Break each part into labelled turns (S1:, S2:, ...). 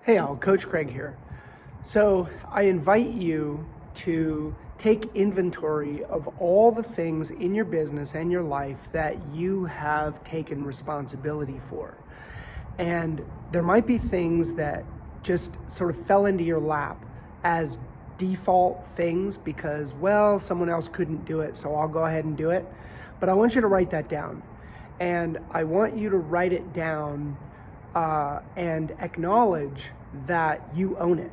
S1: Hey all, Coach Craig here. So I invite you to take inventory of all the things in your business and your life that you have taken responsibility for. And there might be things that just sort of fell into your lap as default things because, well, someone else couldn't do it, so I'll go ahead and do it. But I want you to write that down. And I want you to write it down and acknowledge that you own it.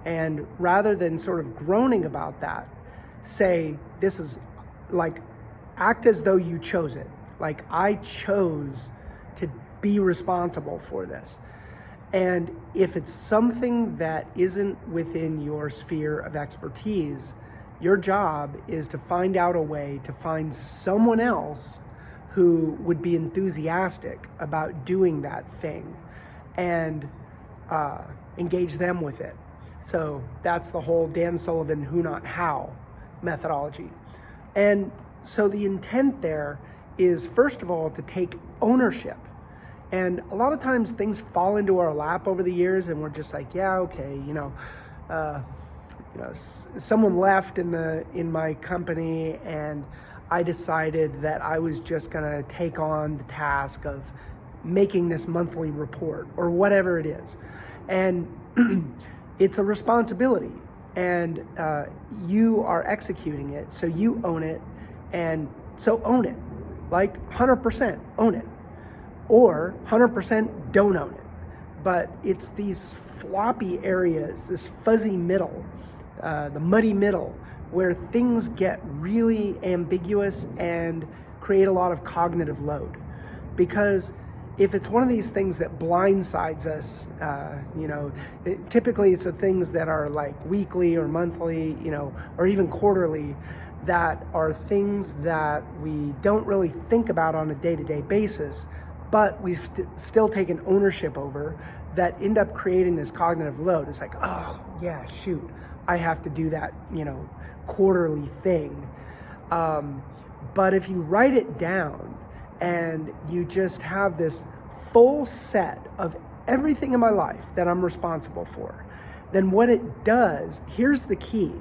S1: And rather than sort of groaning about that, say, this is like, act as though you chose it. Like, I chose to be responsible for this. And if it's something that isn't within your sphere of expertise, your job is to find out a way to find someone else who would be enthusiastic about doing that thing and engage them with it. So that's the whole Dan Sullivan who not how methodology. And so the intent there is, first of all, to take ownership. And a lot of times things fall into our lap over the years and we're just like, yeah, okay, someone left in my company and I decided that I was just gonna take on the task of making this monthly report or whatever it is. And it's a responsibility and you are executing it, so you own it, and so own it, like 100% own it, or 100% don't own it. But it's these floppy areas, this fuzzy middle, the muddy middle, where things get really ambiguous and create a lot of cognitive load. Because if it's one of these things that blindsides us, typically it's the things that are like weekly or monthly, or even quarterly, that are things that we don't really think about on a day-to-day basis, but we've still taken ownership over, that end up creating this cognitive load. It's like, oh yeah, shoot, I have to do that, quarterly thing. But if you write it down and you just have this full set of everything in my life that I'm responsible for, then what it does, here's the key,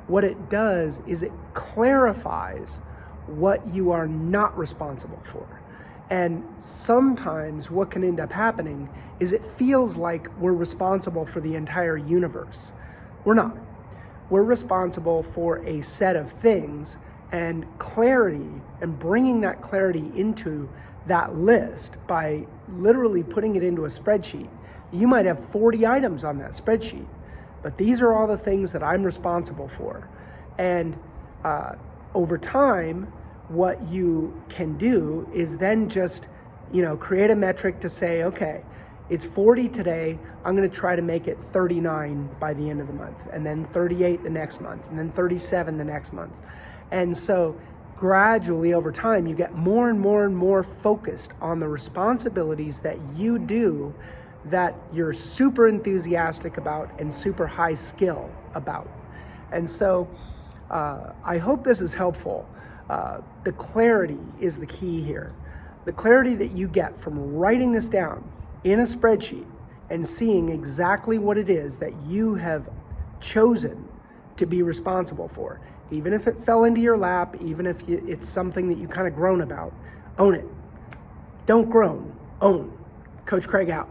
S1: what it does is it clarifies what you are not responsible for. And sometimes what can end up happening is it feels like we're responsible for the entire universe. We're not. We're responsible for a set of things, and clarity, and bringing that clarity into that list by literally putting it into a spreadsheet. You might have 40 items on that spreadsheet, but these are all the things that I'm responsible for. And over time, what you can do is then just, create a metric to say, okay, it's 40 today, I'm gonna try to make it 39 by the end of the month, and then 38 the next month, and then 37 the next month. And so gradually over time, you get more and more and more focused on the responsibilities that you do that you're super enthusiastic about and super high skill about. And so I hope this is helpful. The clarity is the key here. The clarity that you get from writing this down in a spreadsheet and seeing exactly what it is that you have chosen to be responsible for. Even if it fell into your lap, even if it's something that you kind of groan about, own it. Don't groan, own. Coach Craig out.